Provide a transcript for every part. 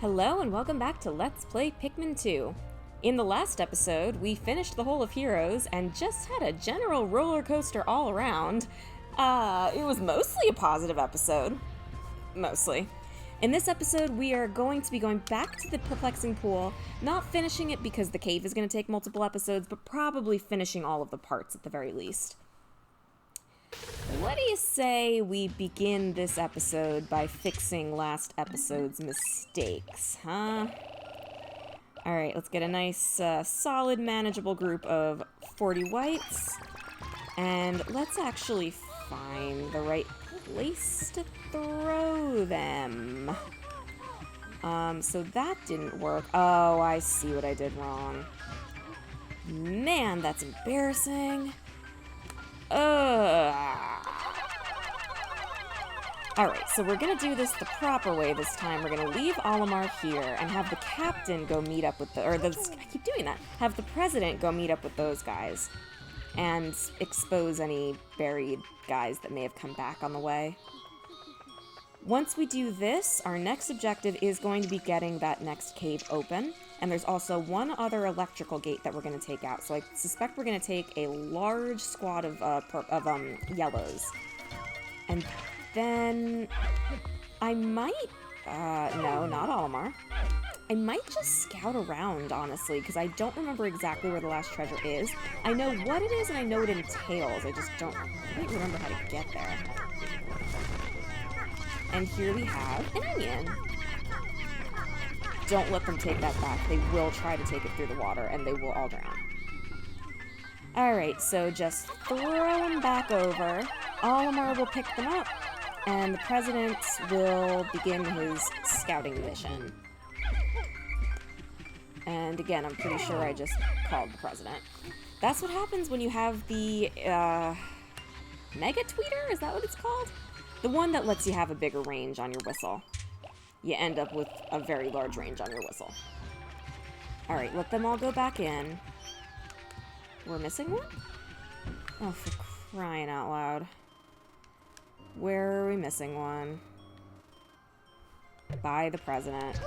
Hello and welcome back to Let's Play Pikmin 2. In the last episode, we finished the Hole of Heroes and just had a general roller coaster all around. It was mostly a positive episode. Mostly. In this episode, we are going to be going back to the Perplexing Pool, not finishing it because the cave is going to take multiple episodes, but probably finishing all of the parts at the very least. What do you say we begin this episode by fixing last episode's mistakes, huh? Alright, let's get a nice, solid, manageable group of 40 whites. And let's actually find the right place to throw them. So that didn't work. Oh, I see what I did wrong. Man, that's embarrassing. Alright, so we're gonna do this the proper way this time. We're gonna leave Olimar here and have the captain go meet up with I keep doing that. Have the president go meet up with those guys and expose any buried guys that may have come back on the way. Once we do this, our next objective is going to be getting that next cave open. And there's also one other electrical gate that we're going to take out. So I suspect we're going to take a large squad of yellows. And then I might... no, not Olimar. I might just scout around, honestly, because I don't remember exactly where the last treasure is. I know what it is and I know what it entails. I just don't quite remember how to get there. And here we have an onion. Don't let them take that back. They will try to take it through the water, and they will all drown. Alright, so just throw them back over. Olimar will pick them up, and the president will begin his scouting mission. And again, I'm pretty sure I just called the president. That's what happens when you have the, Mega Tweeter? Is that what it's called? The one that lets you have a bigger range on your whistle. You end up with a very large range on your whistle. Alright, let them all go back in. We're missing one? Oh, for crying out loud. Where are we missing one? By the president.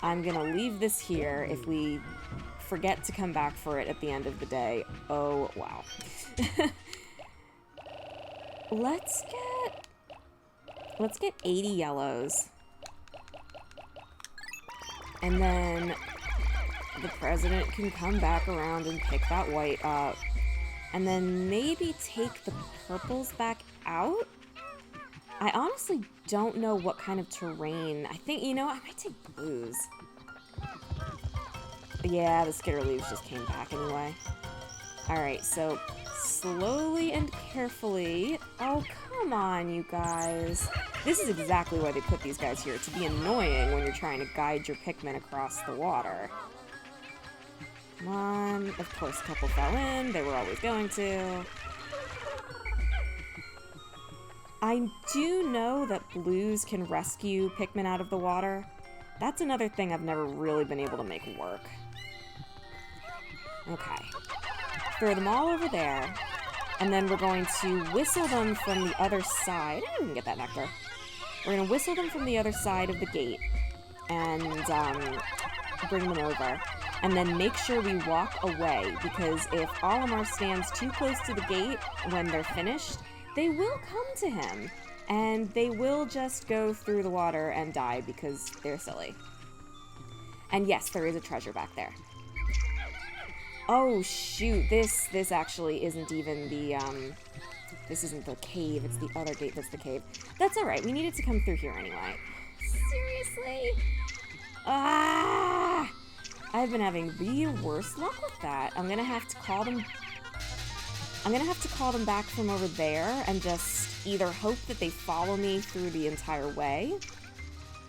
I'm gonna leave this here. If we forget to come back for it at the end of the day, oh, wow. Let's get 80 yellows. And then the president can come back around and pick that white up. And then maybe take the purples back out? I honestly don't know what kind of terrain. I think, you know, I might take blues. Yeah, the skitter leaves just came back anyway. Alright, so slowly and carefully. Oh, come on, you guys. This is exactly why they put these guys here, to be annoying when you're trying to guide your Pikmin across the water. Come on. Of course, a couple fell in. They were always going to. I do know that blues can rescue Pikmin out of the water. That's another thing I've never really been able to make work. Okay. Throw them all over there. And then we're going to whistle them from the other side. I didn't get that nectar. We're going to whistle them from the other side of the gate. And bring them over. And then make sure we walk away. Because if Olimar stands too close to the gate when they're finished, they will come to him. And they will just go through the water and die because they're silly. And yes, there is a treasure back there. Oh, shoot. This actually isn't even the, this isn't the cave. It's the other gate that's the cave. That's alright. We needed to come through here anyway. Seriously? Ah! I've been having the worst luck with that. I'm gonna have to call them back from over there and just either hope that they follow me through the entire way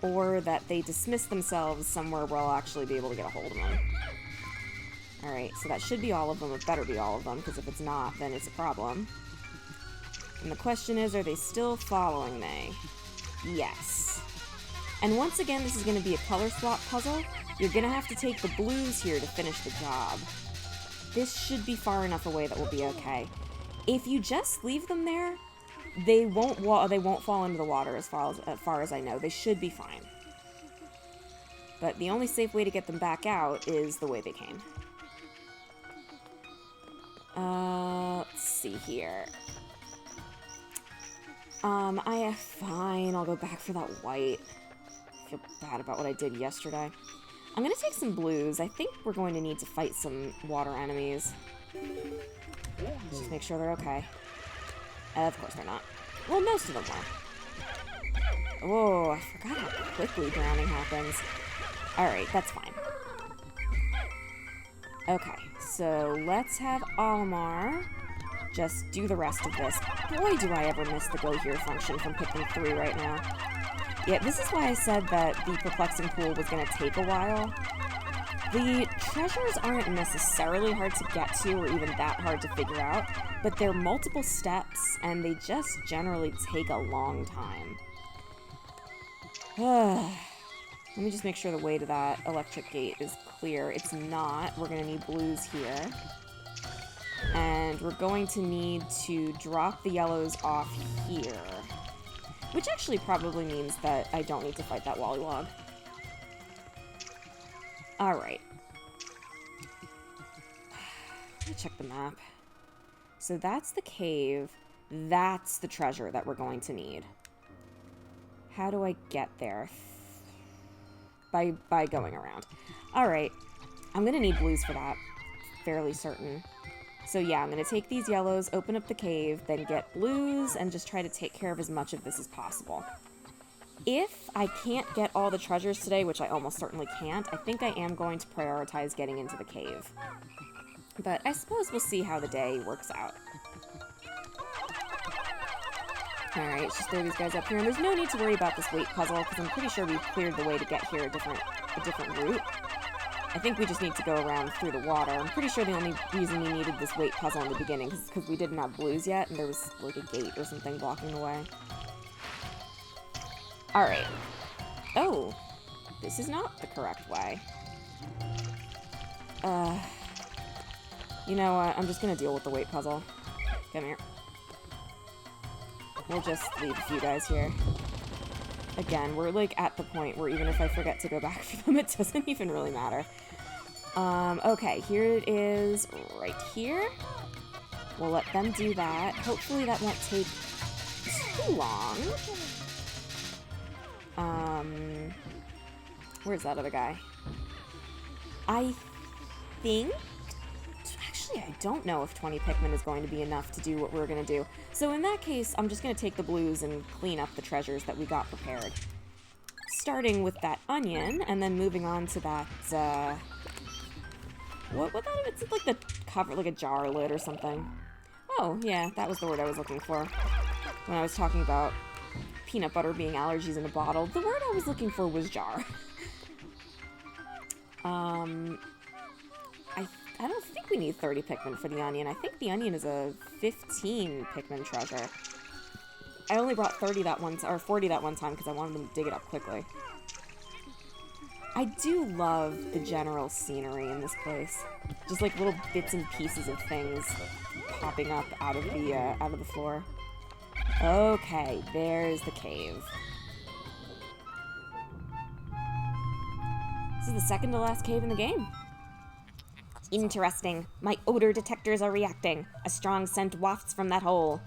or that they dismiss themselves somewhere where I'll actually be able to get a hold of them. Alright, so that should be all of them. It better be all of them, because if it's not, then it's a problem. And the question is, are they still following me? Yes. And once again, this is going to be a color swap puzzle. You're going to have to take the blues here to finish the job. This should be far enough away that we'll be okay. If you just leave them there, They won't fall into the water as far as I know. They should be fine. But the only safe way to get them back out is the way they came. Let's see here. Fine, I'll go back for that white. I feel bad about what I did yesterday. I'm gonna take some blues. I think we're going to need to fight some water enemies. Just make sure they're okay. Of course they're not. Well, most of them were. Oh, I forgot how quickly drowning happens. Alright, that's fine. Okay, so let's have Olimar just do the rest of this. Boy, do I ever miss the go here function from Pikmin 3 right now. Yeah, this is why I said that the perplexing pool was going to take a while. The treasures aren't necessarily hard to get to or even that hard to figure out, but they're multiple steps and they just generally take a long time. Let me just make sure the way to that electric gate is clear. It's not. We're going to need blues here. And we're going to need to drop the yellows off here. Which actually probably means that I don't need to fight that Wollywog. Alright. Let me check the map. So that's the cave. That's the treasure that we're going to need. How do I get there? By going around. Alright. I'm going to need blues for that. Fairly certain. So yeah, I'm going to take these yellows, open up the cave, then get blues, and just try to take care of as much of this as possible. If I can't get all the treasures today, which I almost certainly can't, I think I am going to prioritize getting into the cave. But I suppose we'll see how the day works out. Alright, let's just throw these guys up here. And there's no need to worry about this weight puzzle, because I'm pretty sure we've cleared the way to get here a different route. I think we just need to go around through the water. I'm pretty sure the only reason we needed this weight puzzle in the beginning is because we didn't have blues yet, and there was, like, a gate or something blocking the way. Alright. Oh. This is not the correct way. You know what? I'm just gonna deal with the weight puzzle. Come here. We'll just leave a few guys here. Again, we're like at the point where even if I forget to go back for them, it doesn't even really matter. Okay, here it is right here. We'll let them do that. Hopefully that won't take too long. Where's that other guy? I think... Actually, I don't know if 20 Pikmin is going to be enough to do what we're going to do. So in that case, I'm just going to take the blues and clean up the treasures that we got prepared. Starting with that onion, and then moving on to that, what that, it's like the cover, like a jar lid or something. Oh, yeah, that was the word I was looking for. When I was talking about peanut butter being allergies in a bottle, the word I was looking for was jar. I don't think we need 30 Pikmin for the onion. I think the onion is a 15 Pikmin treasure. I only brought 30 that one, or 40 that one time because I wanted them to dig it up quickly. I do love the general scenery in this place. Just like little bits and pieces of things popping up out of the floor. Okay, there's the cave. This is the second to last cave in the game. Interesting. My odor detectors are reacting. A strong scent wafts from that hole.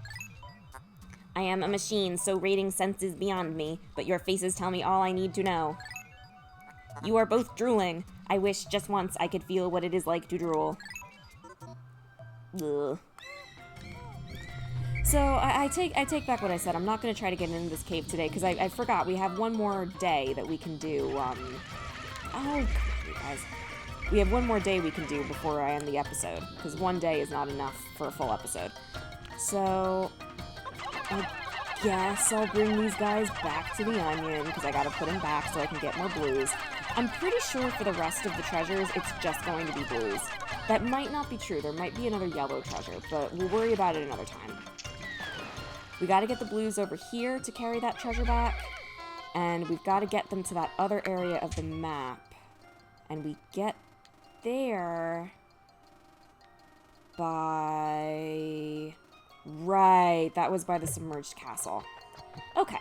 I am a machine, so rating sense is beyond me, but your faces tell me all I need to know. You are both drooling. I wish just once I could feel what it is like to drool. Ugh. So, I take back what I said. I'm not going to try to get into this cave today, because I forgot. We have one more day that we can do, Oh, come on, you guys. We have one more day we can do before I end the episode, because one day is not enough for a full episode. So, I guess I'll bring these guys back to the onion, because I gotta put them back so I can get more blues. I'm pretty sure for the rest of the treasures, it's just going to be blues. That might not be true. There might be another yellow treasure, but we'll worry about it another time. We gotta get the blues over here to carry that treasure back, and we've gotta get them to that other area of the map. And we get there by Right, that was by the submerged castle. Okay.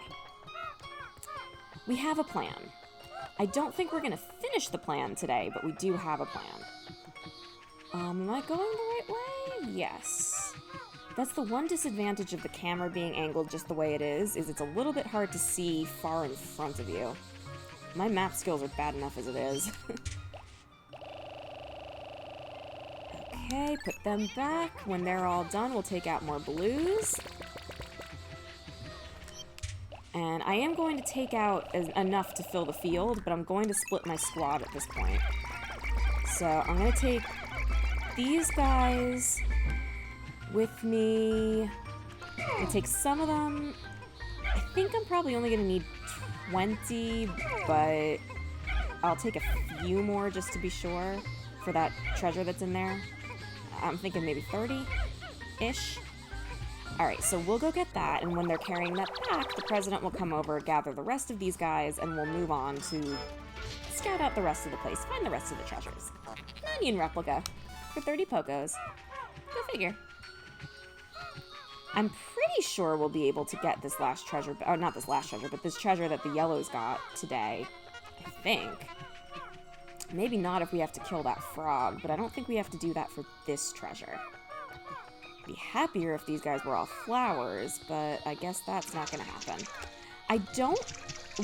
We have a plan. I don't think we're going to finish the plan today, but we do have a plan. Am I going the right way? Yes. That's the one disadvantage of the camera being angled just the way it is it's a little bit hard to see far in front of you. My map skills are bad enough as it is. Okay, put them back. When they're all done, we'll take out more blues. And I am going to take out enough to fill the field, but I'm going to split my squad at this point. So I'm going to take these guys with me. I'm going to take some of them. I think I'm probably only going to need 20, but I'll take a few more just to be sure for that treasure that's in there. I'm thinking maybe 30-ish. Alright, so we'll go get that, and when they're carrying that back, the president will come over, gather the rest of these guys, and we'll move on to scout out the rest of the place, find the rest of the treasures. An onion replica for 30 pokos. Go figure. I'm pretty sure we'll be able to get this last treasure, or not this last treasure, but this treasure that the yellows got today, I think. Maybe not if we have to kill that frog, but I don't think we have to do that for this treasure. Be happier if these guys were all flowers, but I guess that's not going to happen.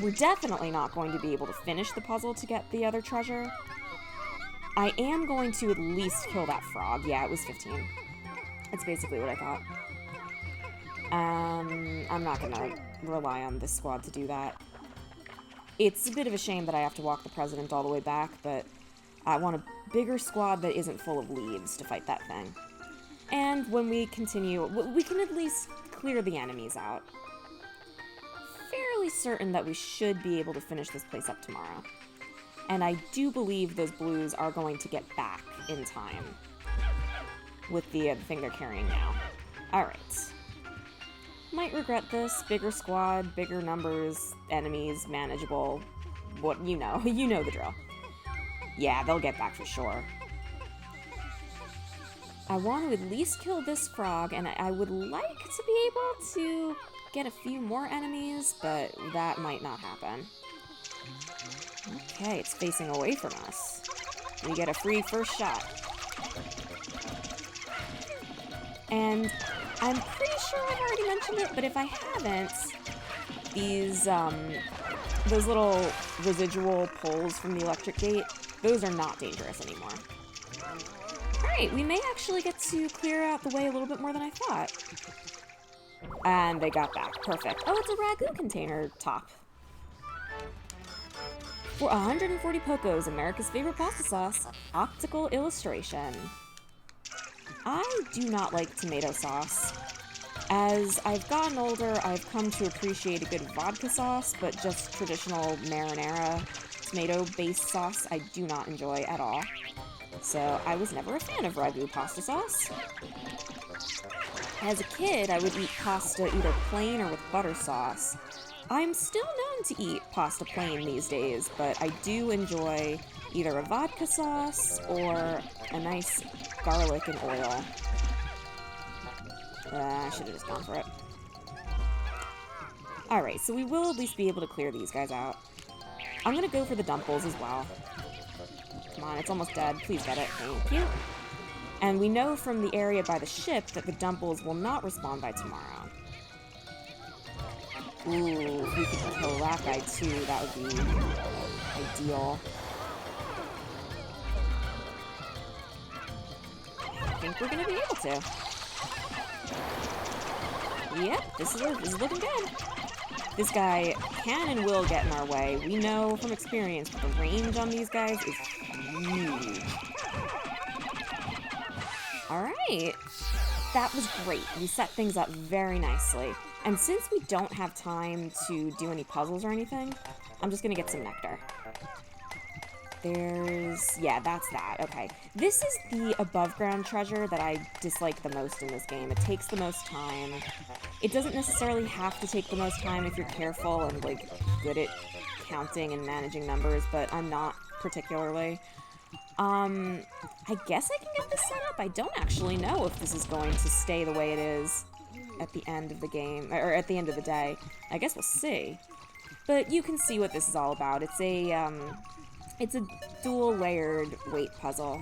We're definitely not going to be able to finish the puzzle to get the other treasure. I am going to at least kill that frog. Yeah, it was 15. That's basically what I thought. I'm not going to rely on this squad to do that. It's a bit of a shame that I have to walk the president all the way back, but I want a bigger squad that isn't full of leaves to fight that thing. And when we continue, we can at least clear the enemies out. Fairly certain that we should be able to finish this place up tomorrow. And I do believe those blues are going to get back in time with the thing they're carrying now. Alright. Might regret this. Bigger squad, bigger numbers, enemies, manageable. What, you know the drill. Yeah, they'll get back for sure. I want to at least kill this frog, and I would like to be able to get a few more enemies, but that might not happen. Okay, it's facing away from us. We get a free first shot. And I'm pretty sure I've already mentioned it, but if I haven't, these, those little residual pulls from the electric gate, those are not dangerous anymore. Alright, we may actually get to clear out the way a little bit more than I thought. And they got back. Perfect. Oh, it's a ragu container top. For 140 pokos, America's favorite pasta sauce, optical illustration. I do not like tomato sauce. As I've gotten older, I've come to appreciate a good vodka sauce, but just traditional marinara tomato-based sauce I do not enjoy at all. So I was never a fan of ragu pasta sauce. As a kid, I would eat pasta either plain or with butter sauce. I'm still known to eat pasta plain these days, but I do enjoy either a vodka sauce or a nice garlic and oil. I should have just gone for it. Alright, so we will at least be able to clear these guys out. I'm gonna go for the dumples as well. Come on, it's almost dead. Please get it. Thank you. And we know from the area by the ship that the dumples will not respawn by tomorrow. Ooh, if we could kill that guy too, that would be ideal. I think we're gonna be able to. Yep, this is looking good. This guy can and will get in our way. We know from experience that the range on these guys is huge. Alright. That was great. We set things up very nicely. And since we don't have time to do any puzzles or anything, I'm just gonna get some nectar. Yeah, that's that. Okay. This is the above-ground treasure that I dislike the most in this game. It takes the most time. It doesn't necessarily have to take the most time if you're careful and, like, good at counting and managing numbers, but I'm not particularly. I guess I can get this set up. I don't actually know if this is going to stay the way it is. at the end of the game, or at the end of the day. I guess we'll see. But you can see what this is all about. It's a dual-layered weight puzzle.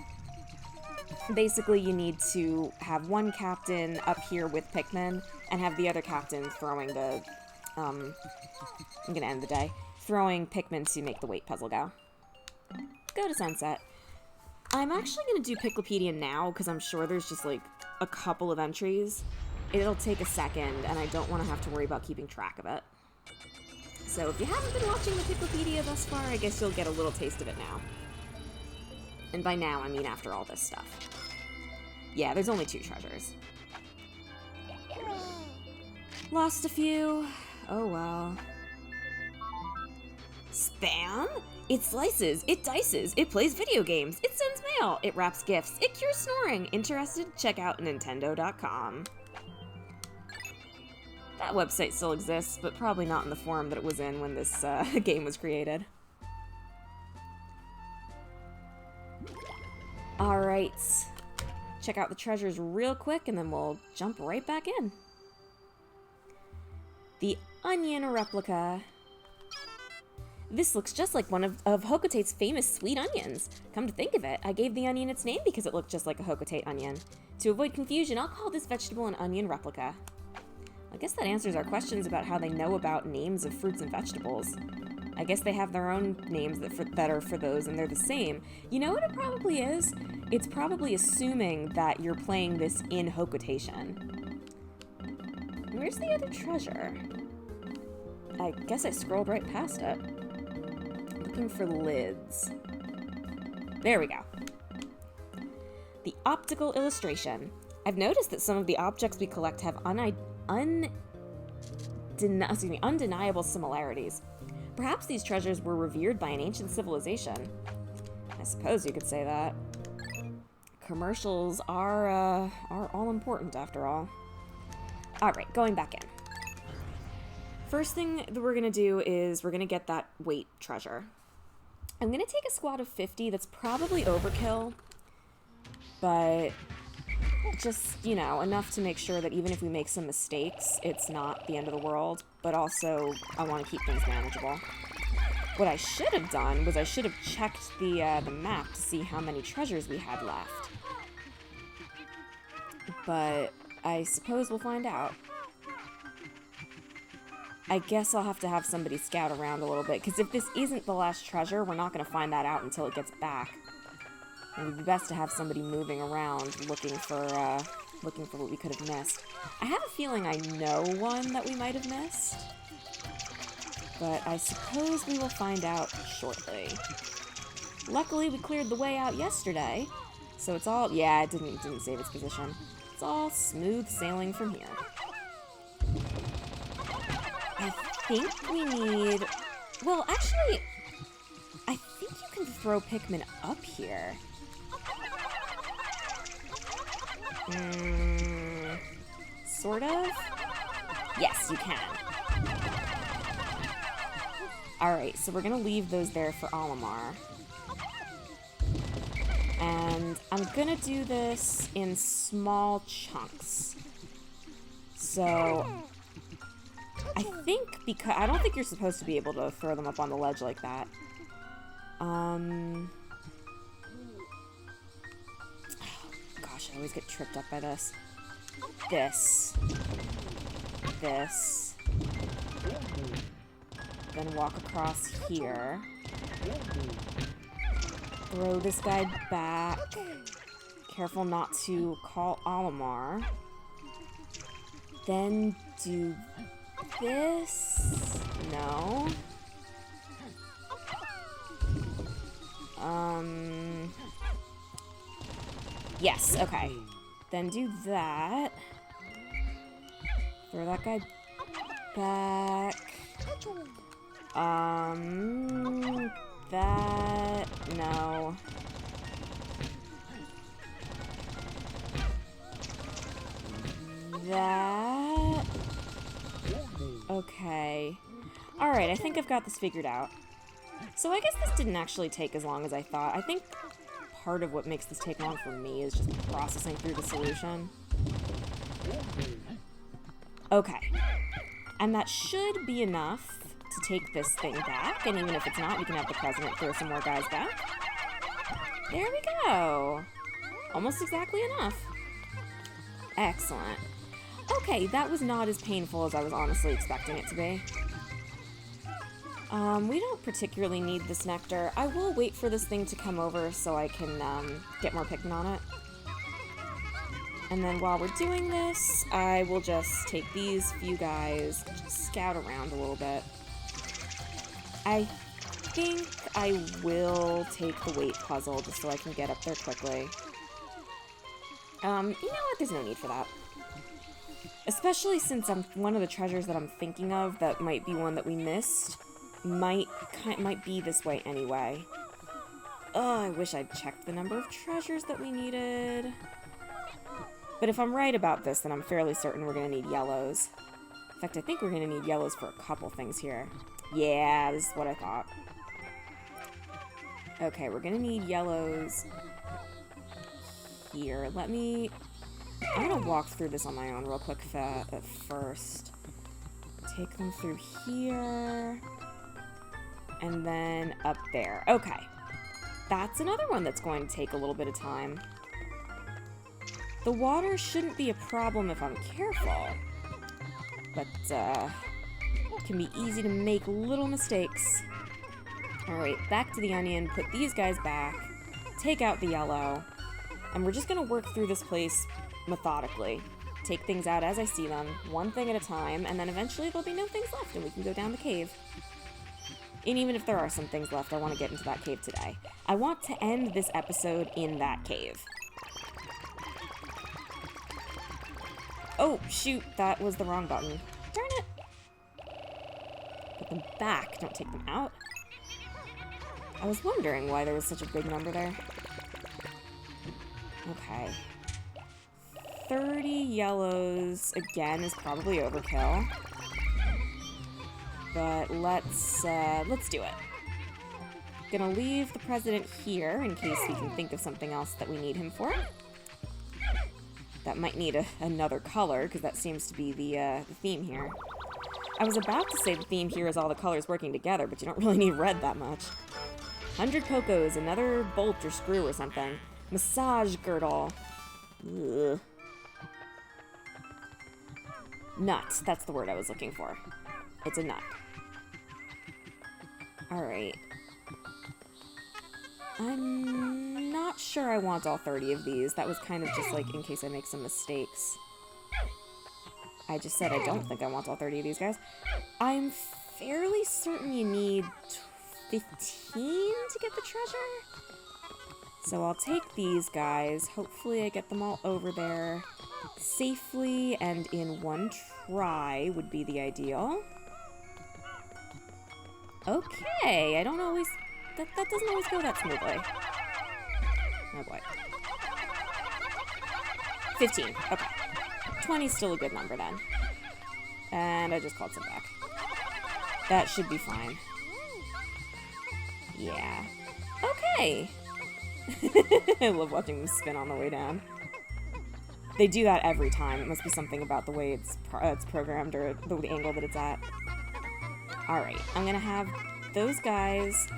Basically, you need to have one captain up here with Pikmin, and have the other captain throwing the, I'm gonna end the day, throwing Pikmin to make the weight puzzle go. Go to sunset. I'm actually gonna do Piklopedia now, because I'm sure there's just, like, a couple of entries. It'll take a second, and I don't want to have to worry about keeping track of it. So if you haven't been watching the Piklopedia thus far, I guess you'll get a little taste of it now. And by now, I mean after all this stuff. Yeah, there's only 2 treasures. Lost a few. Oh well. Spam? It slices, it dices, it plays video games, it sends mail, it wraps gifts, it cures snoring. Interested? Check out Nintendo.com. That website still exists, but probably not in the form that it was in when this game was created. Alright. Check out the treasures real quick, and then we'll jump right back in. The onion replica. This looks just like one of Hocotate's famous sweet onions. Come to think of it, I gave the onion its name because it looked just like a Hocotate onion. To avoid confusion, I'll call this vegetable an onion replica. I guess that answers our questions about how they know about names of fruits and vegetables. I guess they have their own names that are for those, and they're the same. You know what it probably is? It's probably assuming that you're playing this in Hocotation. Where's the other treasure? I guess I scrolled right past it. Looking for lids. There we go. The optical illustration. I've noticed that some of the objects we collect have undeniable similarities. Perhaps these treasures were revered by an ancient civilization. I suppose you could say that. Commercials are all important after all. Alright, going back in. First thing that we're gonna do is we're gonna get that weight treasure. I'm gonna take a squad of 50. That's probably overkill, but just, you know, enough to make sure that even if we make some mistakes, it's not the end of the world, but also I want to keep things manageable. What I should have done was I should have checked the map to see how many treasures we had left. But I suppose we'll find out. I guess I'll have to have somebody scout around a little bit, because if this isn't the last treasure, we're not going to find that out until it gets back. It would be best to have somebody moving around looking for what we could have missed. I have a feeling I know one that we might have missed, but I suppose we will find out shortly. Luckily, we cleared the way out yesterday, so it's all... yeah, it didn't save its position. It's all smooth sailing from here. I think we need... well, actually, I think you can throw Pikmin up here. Sort of? Yes, you can. Alright, so we're gonna leave those there for Olimar. And I'm gonna do this in small chunks. So... I think because... I don't think you're supposed to be able to throw them up on the ledge like that. Gosh, I always get tripped up by this. This. Then walk across here. Throw this guy back. Careful not to call Olimar. Then do this. No. Yes, okay. Then do that. Throw that guy back. That... no. That... okay. Alright, I think I've got this figured out. So I guess this didn't actually take as long as I thought. I think part of what makes this take long for me is just processing through the solution. Okay. And that should be enough to take this thing back, and even if it's not, we can have the president throw some more guys back. There we go. Almost exactly enough. Excellent. Okay, that was not as painful as I was honestly expecting it to be. We don't particularly need this nectar. I will wait for this thing to come over so I can get more Pikmin on it. And then while we're doing this, I will just take these few guys, just scout around a little bit. I think I will take the weight puzzle just so I can get up there quickly. You know what? There's no need for that. Especially since one of the treasures that I'm thinking of that might be one that we missed might be this way anyway. Oh, I wish I'd checked the number of treasures that we needed. But if I'm right about this, then I'm fairly certain we're going to need yellows. In fact, I think we're going to need yellows for a couple things here. Yeah, this is what I thought. Okay, we're going to need yellows here. I'm going to walk through this on my own real quick first. Take them through here. And then up there. Okay. That's another one that's going to take a little bit of time. The water shouldn't be a problem if I'm careful. But, it can be easy to make little mistakes. Alright, back to the onion. Put these guys back. Take out the yellow. And we're just going to work through this place methodically. Take things out as I see them, one thing at a time, and then eventually there'll be no things left and we can go down the cave. And even if there are some things left, I want to get into that cave today. I want to end this episode in that cave. Oh, shoot, that was the wrong button. Darn it! Put them back, don't take them out. I was wondering why there was such a big number there. Okay. 30 yellows, again, is probably overkill. But let's do it. Gonna leave the president here in case he can think of something else that we need him for. That might need another color, because that seems to be the theme here. I was about to say the theme here is all the colors working together, but you don't really need red that much. 100 Pokos, another bolt or screw or something. Massage girdle. Ugh. Nut, that's the word I was looking for. It's a nut. Alright. I'm not sure I want all 30 of these. That was kind of just like in case I make some mistakes. I just said I don't think I want all 30 of these guys. I'm fairly certain you need 15 to get the treasure. So I'll take these guys. Hopefully I get them all over there safely and in one try would be the ideal. Okay, I don't always... That doesn't always go that smoothly. Oh boy. 15. Okay. 20 is still a good number then. And I just called some back. That should be fine. Yeah. Okay. I love watching them spin on the way down. They do that every time. It must be something about the way it's programmed or the angle that it's at. Alright, I'm gonna have those guys...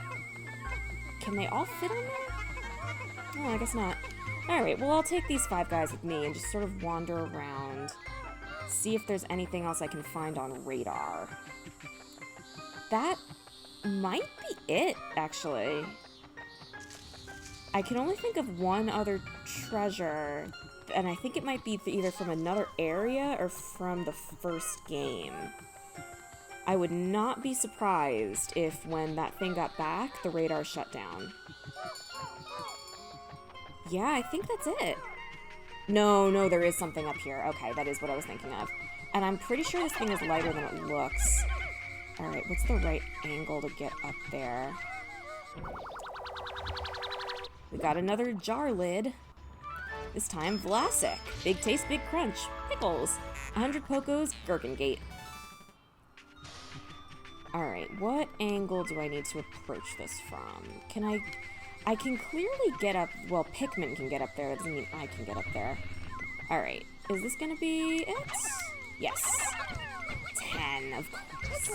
Can they all fit on there? Oh, I guess not. Alright, well I'll take these 5 guys with me and just sort of wander around. See if there's anything else I can find on radar. That might be it, actually. I can only think of one other treasure, and I think it might be either from another area or from the first game. I would not be surprised if when that thing got back, the radar shut down. Yeah, I think that's it. No, there is something up here. Okay, that is what I was thinking of. And I'm pretty sure this thing is lighter than it looks. Alright, what's the right angle to get up there? We got another jar lid. This time, Vlasic. Big taste, big crunch. Pickles. 100 Pokos, Gherkin Gate. Alright, what angle do I need to approach this from? I can clearly get up, well, Pikmin can get up there, that doesn't mean I can get up there. Alright, is this gonna be it? Yes. 10, of course.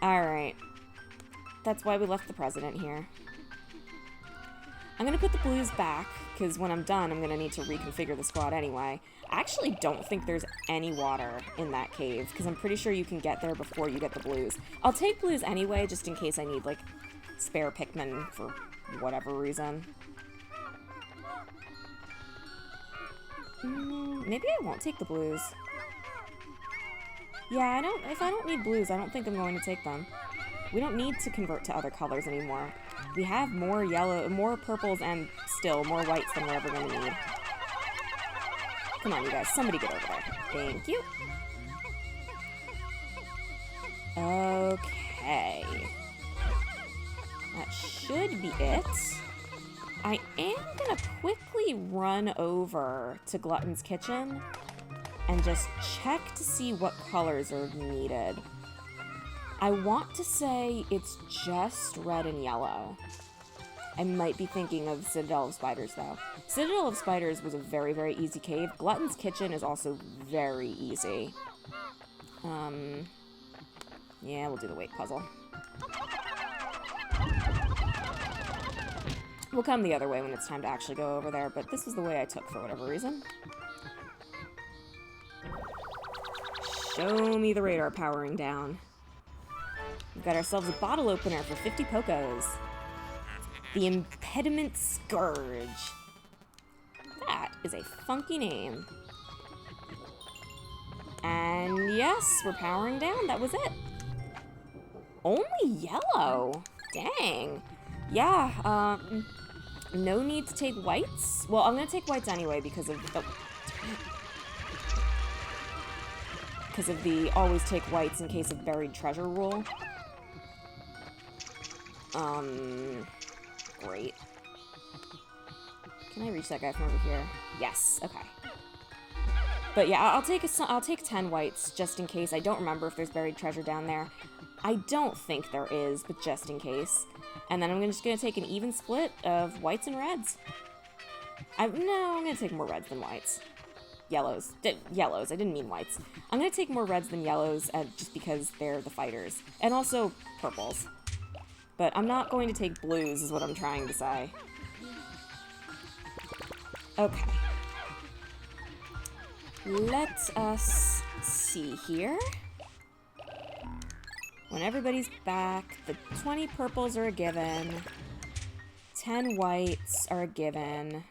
Alright. That's why we left the president here. I'm gonna put the blues back, because when I'm done, I'm gonna need to reconfigure the squad anyway. I actually don't think there's any water in that cave, because I'm pretty sure you can get there before you get the blues. I'll take blues anyway, just in case I need, like, spare Pikmin for whatever reason. Maybe I won't take the blues. Yeah, if I don't need blues, I don't think I'm going to take them. We don't need to convert to other colors anymore. We have more yellow, more purples, and still more whites than we're ever going to need. Come on, you guys. Somebody get over there. Thank you. Okay. That should be it. I am going to quickly run over to Glutton's Kitchen and just check to see what colors are needed. I want to say it's just red and yellow. I might be thinking of Citadel of Spiders, though. Citadel of Spiders was a very, very easy cave. Glutton's Kitchen is also very easy. Yeah, we'll do the weight puzzle. We'll come the other way when it's time to actually go over there, but this was the way I took for whatever reason. Show me the radar powering down. We've got ourselves a bottle opener for 50 Pokos. The Impediment Scourge. That is a funky name. And yes, we're powering down. That was it. Only yellow. Dang. Yeah, no need to take whites. Well, I'm going to take whites anyway because of the always take whites in case of buried treasure rule. Great. Can I reach that guy from over here? Yes, okay. But yeah, I'll take 10 whites just in case. I don't remember if there's buried treasure down there. I don't think there is, but just in case. And then I'm just gonna take an even split of whites and reds. No, I'm gonna take more reds than whites. Yellows. Yellows, I didn't mean whites. I'm gonna take more reds than yellows just because they're the fighters. And also purples. But I'm not going to take blues, is what I'm trying to say. Okay. Let us see here. When everybody's back, the 20 purples are a given. 10 whites are a given.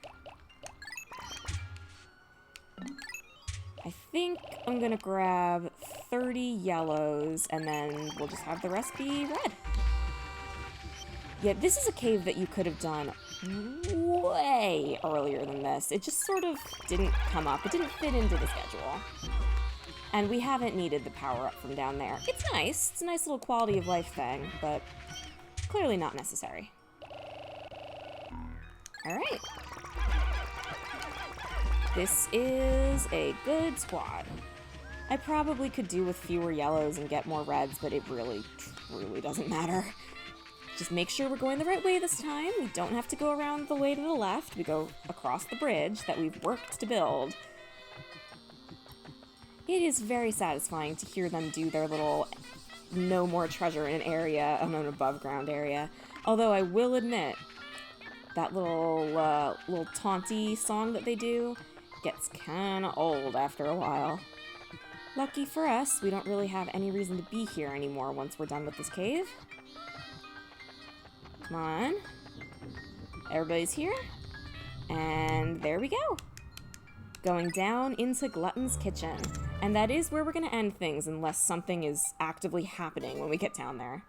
I think I'm gonna grab 30 yellows, and then we'll just have the rest be red. Yeah, this is a cave that you could have done way earlier than this. It just sort of didn't come up. It didn't fit into the schedule. And we haven't needed the power-up from down there. It's nice. It's a nice little quality of life thing, but clearly not necessary. Alright. This is a good squad. I probably could do with fewer yellows and get more reds, but it really, truly doesn't matter. Just make sure we're going the right way this time. We don't have to go around the way to the left. We go across the bridge that we've worked to build. It is very satisfying to hear them do their little no more treasure in an area, an above ground area. Although I will admit, that little taunty song that they do gets kinda old after a while. Lucky for us, we don't really have any reason to be here anymore once we're done with this cave. Come on. Everybody's here. And there we go. Going down into Glutton's Kitchen. And that is where we're going to end things unless something is actively happening when we get down there.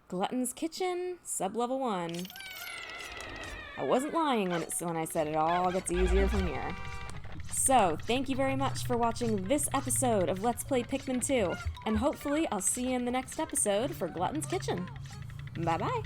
Glutton's Kitchen, sub-level 1. I wasn't lying when I said it all gets easier from here. So, thank you very much for watching this episode of Let's Play Pikmin 2, and hopefully I'll see you in the next episode for Glutton's Kitchen. Bye-bye!